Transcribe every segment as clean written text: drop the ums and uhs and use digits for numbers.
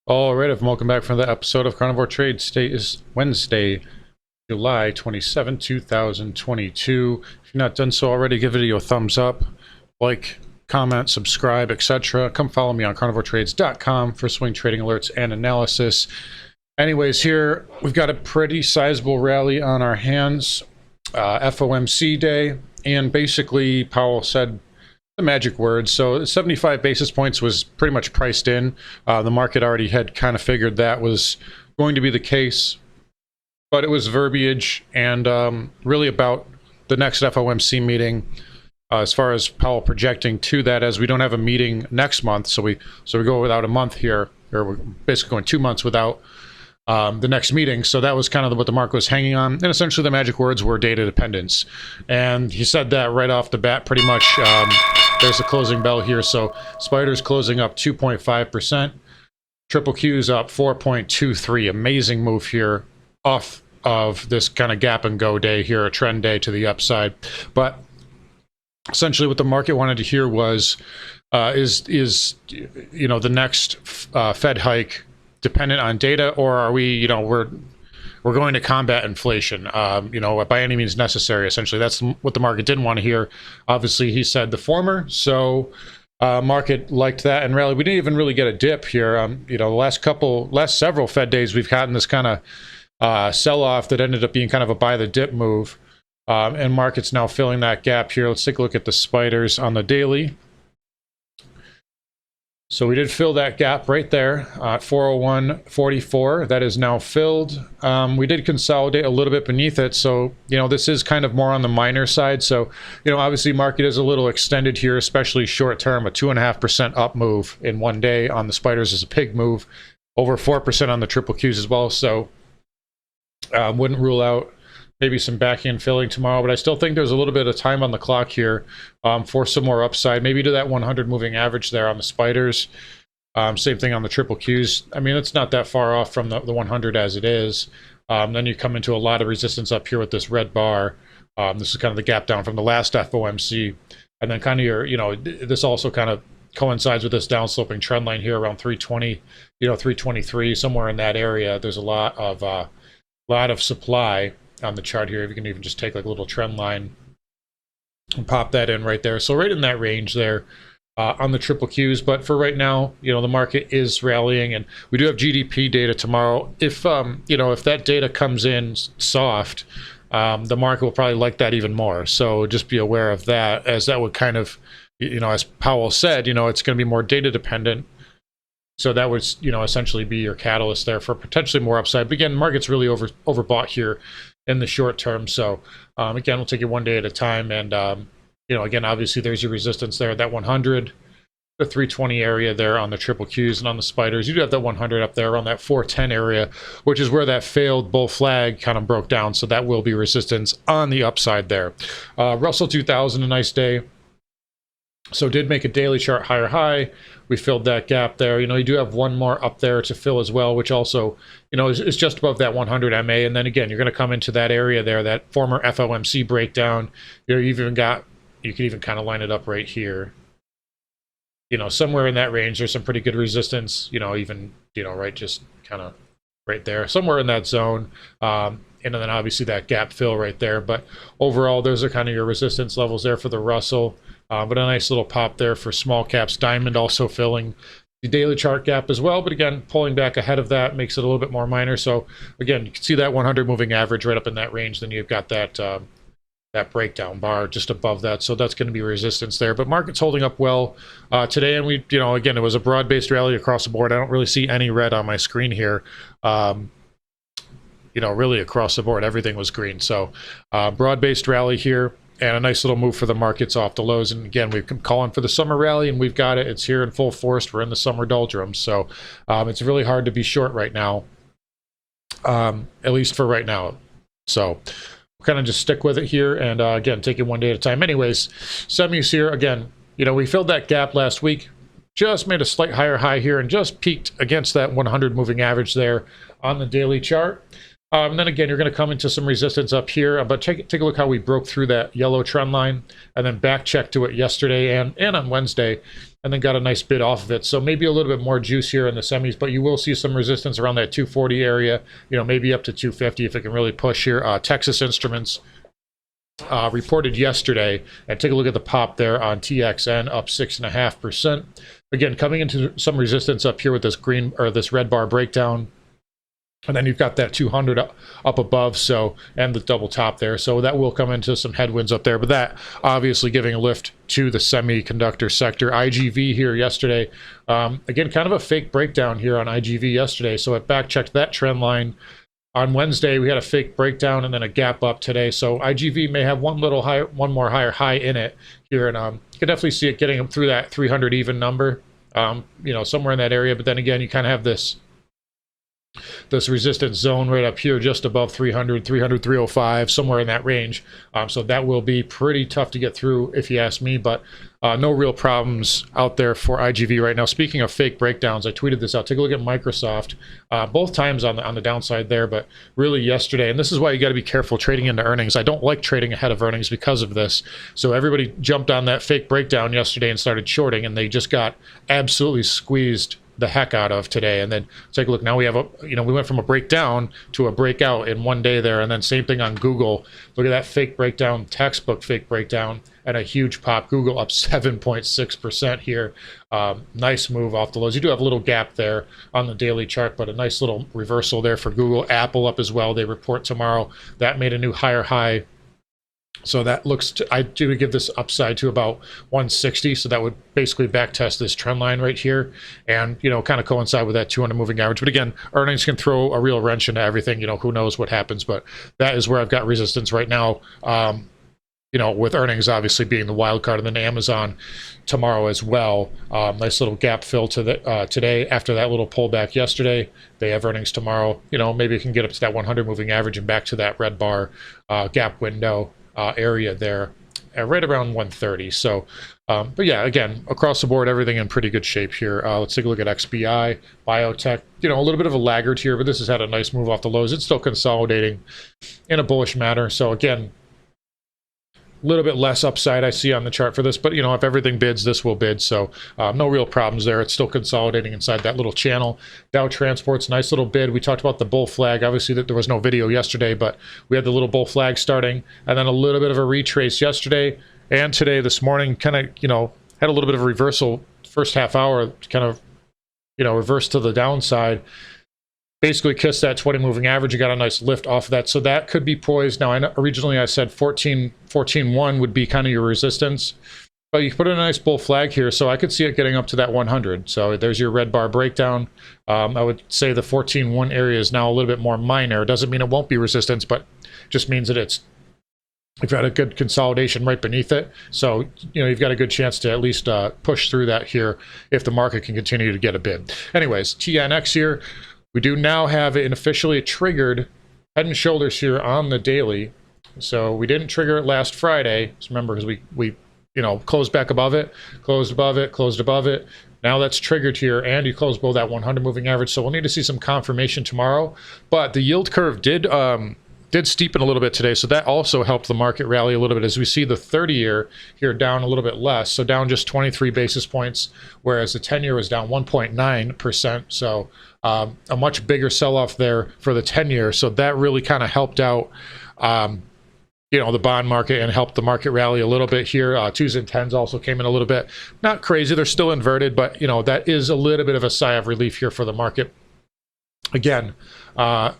All right, and welcome back for another episode of Carnivore Trades. Today is Wednesday, July 27, 2022. If you're not done so already, give the video a thumbs up, like, comment, subscribe, etc. Come follow me on carnivoretrades.com for swing trading alerts and analysis. Anyways, here we've got a pretty sizable rally on our hands, FOMC day, and basically Powell said the magic words. So 75 basis points was pretty much priced in. The market already had kind of figured that was going to be the case, but it was verbiage and really about the next FOMC meeting. As far as Powell projecting to that, as we don't have a meeting next month, so we go without a month here, or we're basically going 2 months without the next meeting. So that was kind of what the market was hanging on, and essentially the magic words were data dependence. And he said that right off the bat, pretty much. There's the closing bell here. So Spiders closing up 2.5%, Triple Q's up 4.23. Amazing move here off of this kind of gap and go day here, a trend day to the upside. But essentially what the market wanted to hear was is the next Fed hike dependent on data, or are we, we're going to combat inflation, by any means necessary. Essentially, that's what the market didn't want to hear. Obviously, he said the former, so market liked that and rallied. We didn't even really get a dip here. The last several Fed days, we've gotten this kind of sell-off that ended up being kind of a buy the dip move, and market's now filling that gap here. Let's take a look at the Spiders on the daily. So we did fill that gap right there at 401.44. That is now filled. We did consolidate a little bit beneath it. So, this is kind of more on the minor side. So, obviously market is a little extended here, especially short term. A 2.5% up move in one day on the Spiders is a big move. Over 4% on the Triple Qs as well. So wouldn't rule out maybe some back-end filling tomorrow, but I still think there's a little bit of time on the clock here for some more upside, maybe to that 100 moving average there on the Spiders. Same thing on the Triple Qs. I mean, it's not that far off from the 100 as it is. Then you come into a lot of resistance up here with this red bar. This is kind of the gap down from the last FOMC. And then kind of this also kind of coincides with this downsloping trend line here around 320, 323, somewhere in that area. There's a lot of supply on the chart here. If you can even just take like a little trend line and pop that in right there. So right in that range there on the Triple Qs. But for right now, the market is rallying, and we do have GDP data tomorrow. If if that data comes in soft, the market will probably like that even more. So just be aware of that, as that would kind of, as Powell said, it's going to be more data dependent. So that would, essentially be your catalyst there for potentially more upside. But again, market's really overbought here in the short term. So again, we'll take it one day at a time. And again, obviously there's your resistance there, that 100, the 320 area there on the Triple Qs, and on the Spiders, you do have that 100 up there around that 410 area, which is where that failed bull flag kind of broke down. So that will be resistance on the upside there. Russell 2000, a nice day. So did make a daily chart higher high. We filled that gap there. You do have one more up there to fill as well, which also, is just above that 100 MA. And then again, you're going to come into that area there, that former FOMC breakdown. You can even kind of line it up right here. Somewhere in that range, there's some pretty good resistance, right, just kind of right there, somewhere in that zone. And then obviously that gap fill right there. But overall, those are kind of your resistance levels there for the Russell. But a nice little pop there for small caps. Diamond also filling the daily chart gap as well. But again, pulling back ahead of that makes it a little bit more minor. So again, you can see that 100 moving average right up in that range. Then you've got that that breakdown bar just above that. So that's going to be resistance there. But market's holding up well today. And we, again, it was a broad-based rally across the board. I don't really see any red on my screen here. Really across the board, everything was green. So broad-based rally here. And a nice little move for the markets off the lows. And again, we've been calling for the summer rally, and we've got it. It's here in full force. We're in the summer doldrums. So it's really hard to be short right now, at least for right now. So we'll kind of just stick with it here. And again, take it one day at a time. Anyways, semis here. Again, we filled that gap last week. Just made a slight higher high here and just peaked against that 100 moving average there on the daily chart. And then again, you're going to come into some resistance up here, but take a look how we broke through that yellow trend line and then back check to it yesterday and on Wednesday. and then got a nice bid off of it. So maybe a little bit more juice here in the semis, but you will see some resistance around that 240 area, maybe up to 250 if it can really push here. Texas Instruments reported yesterday, and take a look at the pop there on TXN, up 6.5%. Again, coming into some resistance up here with this green or this red bar breakdown. And then you've got that 200 up above, so, and the double top there. So that will come into some headwinds up there, but that obviously giving a lift to the semiconductor sector. IGV here yesterday, again, kind of a fake breakdown here on IGV yesterday. So it back checked that trend line. On Wednesday, we had a fake breakdown and then a gap up today. So IGV may have one more higher high in it here, and you can definitely see it getting through that 300 even number, somewhere in that area. But then again, you kind of have this resistance zone right up here just above 300, 305, somewhere in that range. So that will be pretty tough to get through if you ask me, but no real problems out there for IGV right now. Speaking of fake breakdowns, I tweeted this out. Take a look at Microsoft, both times on the downside there, but really yesterday, and this is why you got to be careful trading into earnings. I don't like trading ahead of earnings because of this. So everybody jumped on that fake breakdown yesterday and started shorting, and they just got absolutely squeezed the heck out of today. And then take a look, now we have we went from a breakdown to a breakout in one day there, and then same thing on Google. Look at that fake breakdown, textbook fake breakdown, and a huge pop. Google up 7.6% here. Nice move off the lows. You do have a little gap there on the daily chart, but a nice little reversal there for Google. Apple up as well. They report tomorrow. That made a new higher high. So that looks I do give this upside to about 160. So that would basically back test this trend line right here, and kind of coincide with that 200 moving average. But again, earnings can throw a real wrench into everything. Who knows what happens, but that is where I've got resistance right now. With earnings obviously being the wild card, and then Amazon tomorrow as well. Nice little gap fill to the today after that little pullback yesterday. They have earnings tomorrow. Maybe it can get up to that 100 moving average and back to that red bar gap window area there, right around 130. So, but yeah, again, across the board, everything in pretty good shape here. Let's take a look at XBI, biotech. A little bit of a laggard here, but this has had a nice move off the lows. It's still consolidating in a bullish manner. So again, a little bit less upside I see on the chart for this, but if everything bids, this will bid. So no real problems there. It's still consolidating inside that little channel. Dow Transport's nice little bid. We talked about the bull flag. Obviously there was no video yesterday, but we had the little bull flag starting, and then a little bit of a retrace yesterday and today. This morning kind of had a little bit of a reversal. First half hour kind of reversed to the downside. Basically kissed that 20 moving average. You got a nice lift off of that, so that could be poised. Now, originally I said 14.1 would be kind of your resistance, but you put in a nice bull flag here, so I could see it getting up to that 100. So there's your red bar breakdown. I would say the 14.1 area is now a little bit more minor. It doesn't mean it won't be resistance, but just means that you've got a good consolidation right beneath it. So, you've got a good chance to at least push through that here if the market can continue to get a bid. Anyways, TNX here. We do now have an officially triggered head and shoulders here on the daily. So we didn't trigger it last Friday. Just remember, because we closed back above it, closed above it, closed above it. Now that's triggered here, and you closed below that 100 moving average. So we'll need to see some confirmation tomorrow. But the yield curve did steepen a little bit today, so that also helped the market rally a little bit, as we see the 30-year here down a little bit less, so down just 23 basis points, whereas the 10-year was down 1.9%. So a much bigger sell-off there for the 10-year. So that really kind of helped out the bond market and helped the market rally a little bit here. 2s and 10s also came in a little bit. Not crazy, they're still inverted, but that is a little bit of a sigh of relief here for the market. Again,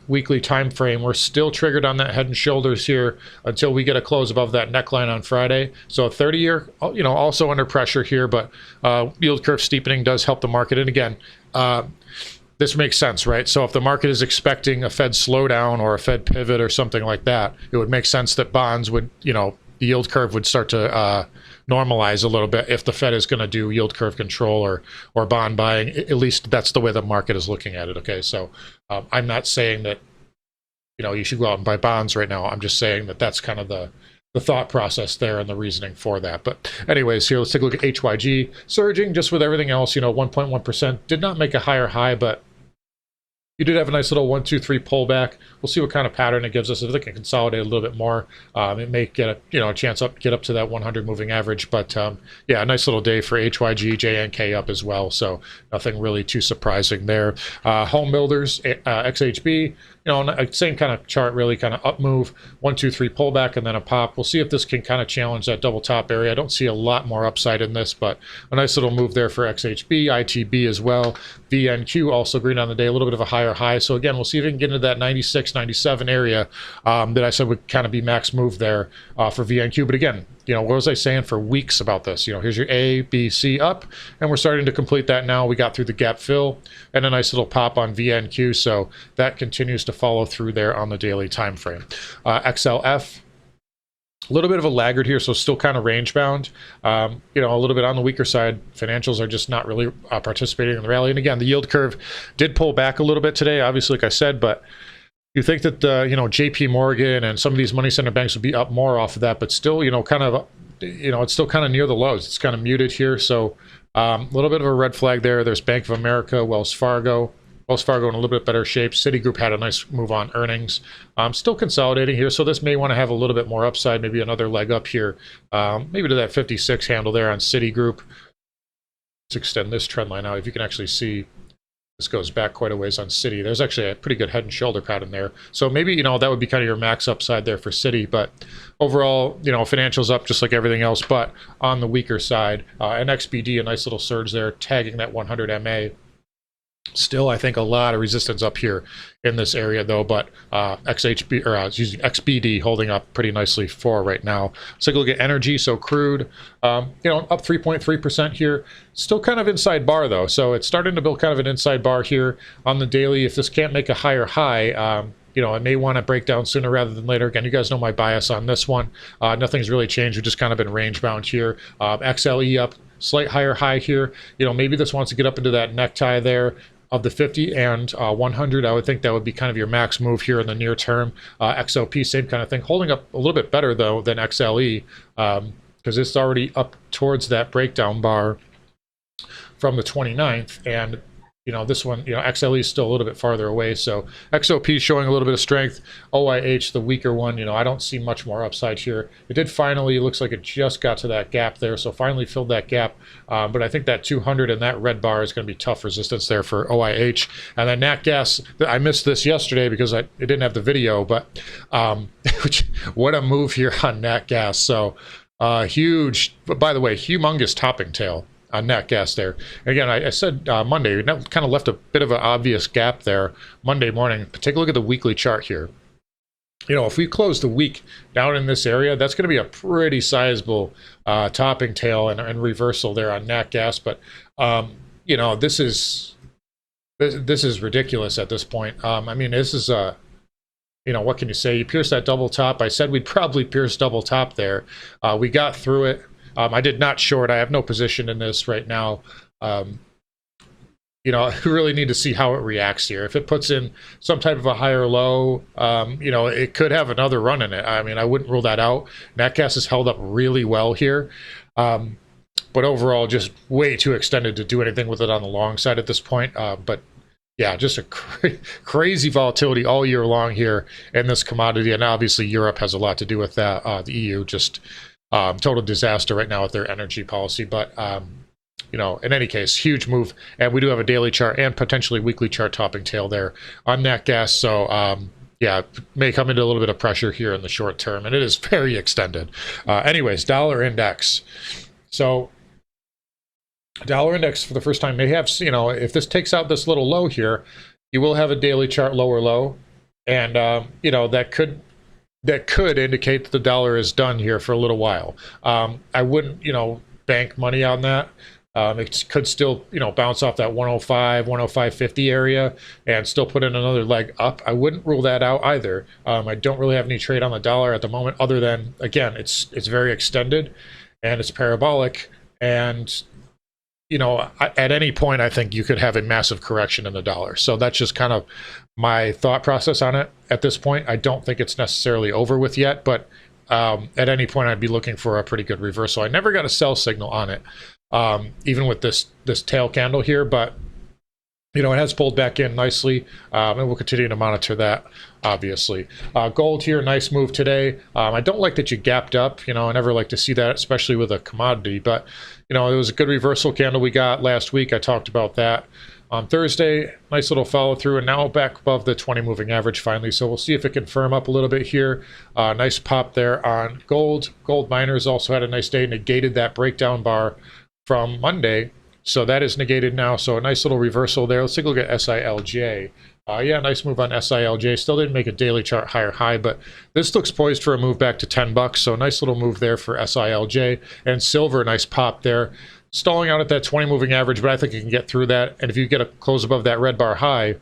weekly time frame, we're still triggered on that head and shoulders here until we get a close above that neckline on Friday. So a 30-year, also under pressure here, but yield curve steepening does help the market. And again, this makes sense, right? So if the market is expecting a Fed slowdown or a Fed pivot or something like that, it would make sense that bonds would, the yield curve would start to normalize a little bit if the Fed is going to do yield curve control or bond buying. At least that's the way the market is looking at it. Okay, so I'm not saying that you should go out and buy bonds right now. I'm just saying that that's kind of the thought process there and the reasoning for that. But anyways, here let's take a look at HYG surging just with everything else. 1.1%, did not make a higher high, but You did have a nice little 1, 2, 3 pullback. We'll see what kind of pattern it gives us. If it can consolidate a little bit more, it may get a chance get up to that 100 moving average. But yeah, a nice little day for HYG, JNK up as well. So nothing really too surprising there. Home builders, XHB. Same kind of chart, really kind of up move, 1, 2, 3 pullback, and then a pop. We'll see if this can kind of challenge that double top area. I don't see a lot more upside in this, but a nice little move there for XHB, ITB as well. VNQ also green on the day, a little bit of a higher high. So again, we'll see if we can get into that 96, 97 area that I said would kind of be max move there for VNQ. But again, what was I saying for weeks about this? Here's your A, B, C up, and we're starting to complete that now. We got through the gap fill and a nice little pop on VNQ, so that continues to follow through there on the daily time frame. XLF, a little bit of a laggard here, so still kind of range bound. A little bit on the weaker side. Financials are just not really participating in the rally. And again, the yield curve did pull back a little bit today, obviously, like I said, but you think that JP Morgan and some of these money center banks would be up more off of that, but still, it's still kind of near the lows. It's kind of muted here, so a little bit of a red flag there. There's Bank of America, Wells Fargo in a little bit better shape. Citigroup had a nice move on earnings. Still consolidating here, so this may want to have a little bit more upside, maybe another leg up here, maybe to that 56 handle there on Citigroup. Let's extend this trend line out. If you can actually see, this goes back quite a ways on Citi. There's actually a pretty good head and shoulder pattern there. So maybe, that would be kind of your max upside there for Citi. But overall, financials up just like everything else, but on the weaker side. And XBD, a nice little surge there, tagging that 100 MA. Still, I think a lot of resistance up here in this area, though, but XBD holding up pretty nicely for right now. Let's take a look at energy. So crude, up 3.3% here. Still kind of inside bar, though, so it's starting to build kind of an inside bar here on the daily. If this can't make a higher high, it may want to break down sooner rather than later. Again, you guys know my bias on this one. Nothing's really changed. We've just kind of been range bound here. XLE up, slight higher high here. Maybe this wants to get up into that necktie there of the 50 and 100. I would think that would be kind of your max move here in the near term. XOP, same kind of thing. Holding up a little bit better, though, than XLE because it's already up towards that breakdown bar from the 29th. And this one, XLE is still a little bit farther away. So XOP is showing a little bit of strength. OIH, the weaker one, I don't see much more upside here. It did finally, it looks like it just got to that gap there. So finally filled that gap. But I think that 200 and that red bar is going to be tough resistance there for OIH. And then Nat Gas, I missed this yesterday because it didn't have the video, but what a move here on Nat Gas. So huge, but by the way, humongous topping tail on Nat Gas there. Again, I said Monday, kind of left a bit of an obvious gap there Monday morning. But take a look at the weekly chart here. If we close the week down in this area, that's going to be a pretty sizable topping tail and reversal there on Nat Gas. But this is ridiculous at this point. This is what can you say? You pierce that double top. I said we'd probably pierce double top there. We got through it. I did not short. I have no position in this right now. I really need to see how it reacts here. If it puts in some type of a higher low, it could have another run in it. I wouldn't rule that out. Natgas has held up really well here. But overall, just way too extended to do anything with it on the long side at this point. But yeah, just a crazy volatility all year long here in this commodity. And obviously Europe has a lot to do with that. The EU just total disaster right now with their energy policy. But in any case, huge move. And we do have a daily chart and potentially weekly chart topping tail there on Nat Gas. So yeah, may come into a little bit of pressure here in the short term, and it is very extended. Anyways, dollar index. So dollar index for the first time may have, if this takes out this little low here, you will have a daily chart lower low, and that could indicate that the dollar is done here for a little while. I wouldn't bank money on that. It could still bounce off that 105 105.50 area and still put in another leg up. I wouldn't rule that out either. I don't really have any trade on the dollar at the moment, other than, again, it's very extended and it's parabolic, and at any point I think you could have a massive correction in the dollar. So that's just kind of my thought process on it at this point. I don't think it's necessarily over with yet, but at any point I'd be looking for a pretty good reversal. I never got a sell signal on it, even with this tail candle here, but it has pulled back in nicely, and we'll continue to monitor that, obviously. Gold here, nice move today. I don't like that you gapped up. I never like to see that, especially with a commodity, but it was a good reversal candle we got last week. I talked about that on Thursday. Nice little follow through, and now back above the 20 moving average finally. So we'll see if it can firm up a little bit here. Nice pop there on gold. Gold miners also had a nice day, negated that breakdown bar from Monday. So that is negated now. So a nice little reversal there. Let's take a look at SILJ. Yeah, nice move on SILJ. Still didn't make a daily chart higher high, but this looks poised for a move back to 10 bucks. So nice little move there for SILJ. And silver, nice pop there. Stalling out at that 20 moving average, but I think you can get through that. And if you get a close above that red bar high,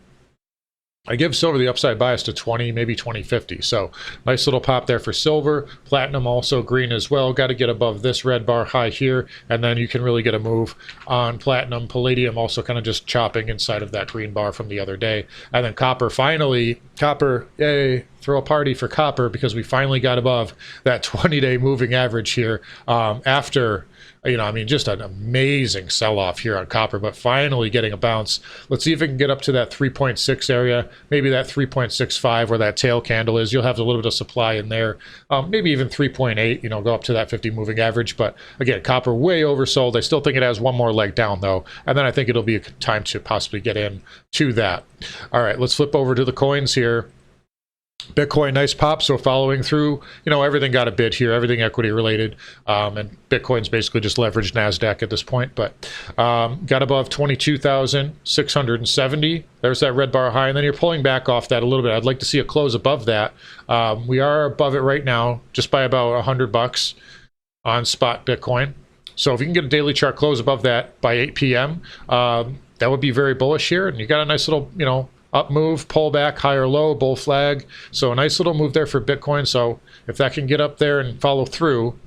I give silver the upside bias to 20, maybe 2050. So nice little pop there for silver. Platinum also green as well. Got to get above this red bar high here, and then you can really get a move on platinum. Palladium also kind of just chopping inside of that green bar from the other day. And then copper, finally, copper, yay, throw a party for copper, because we finally got above that 20-day moving average here after, just an amazing sell-off here on copper, but finally getting a bounce. Let's see if it can get up to that 3.6 area, maybe that 3.65 where that tail candle is. You'll have a little bit of supply in there, maybe even 3.8, go up to that 50 moving average. But again, copper way oversold. I still think it has one more leg down though, and then I think it'll be a time to possibly get in to that. All right, let's flip over to the coins here. Bitcoin, nice pop. So following through, everything got a bid here, everything equity related, and Bitcoin's basically just leveraged NASDAQ at this point, but got above 22,670. There's that red bar high, and then you're pulling back off that a little bit. I'd like to see a close above that. We are above it right now, just by about $100 on spot Bitcoin. So if you can get a daily chart close above that by 8 p.m., that would be very bullish here, and you got a nice little, up move, pull back, higher low, bull flag. So a nice little move there for Bitcoin. So if that can get up there and follow through,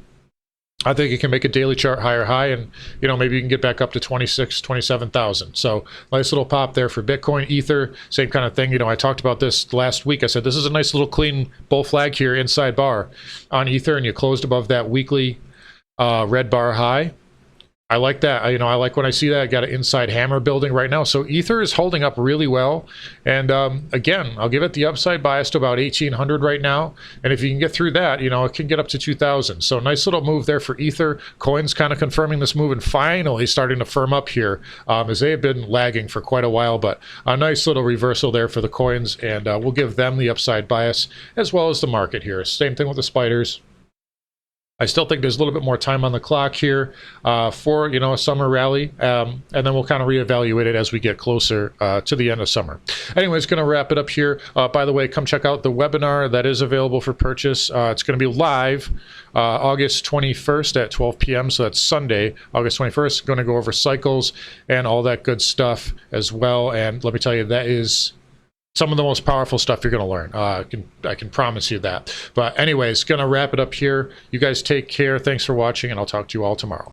I think it can make a daily chart higher high, and maybe you can get back up to 26, 27,000. So nice little pop there for Bitcoin. Ether, same kind of thing. I talked about this last week. I said this is a nice little clean bull flag here, inside bar on Ether, and you closed above that weekly red bar high. I like that. I like when I see that. I got an inside hammer building right now. So Ether is holding up really well. And again, I'll give it the upside bias to about 1,800 right now. And if you can get through that, it can get up to 2,000. So nice little move there for Ether. Coin's kind of confirming this move and finally starting to firm up here, as they have been lagging for quite a while. But a nice little reversal there for the coins. And we'll give them the upside bias as well as the market here. Same thing with the spiders. I still think there's a little bit more time on the clock here for, a summer rally, and then we'll kind of reevaluate it as we get closer to the end of summer. Anyways, going to wrap it up here. By the way, come check out the webinar that is available for purchase. It's going to be live August 21st at 12 p.m., so that's Sunday, August 21st. Going to go over cycles and all that good stuff as well, and let me tell you, that is some of the most powerful stuff you're going to learn. I can promise you that. But anyways, going to wrap it up here. You guys take care. Thanks for watching, and I'll talk to you all tomorrow.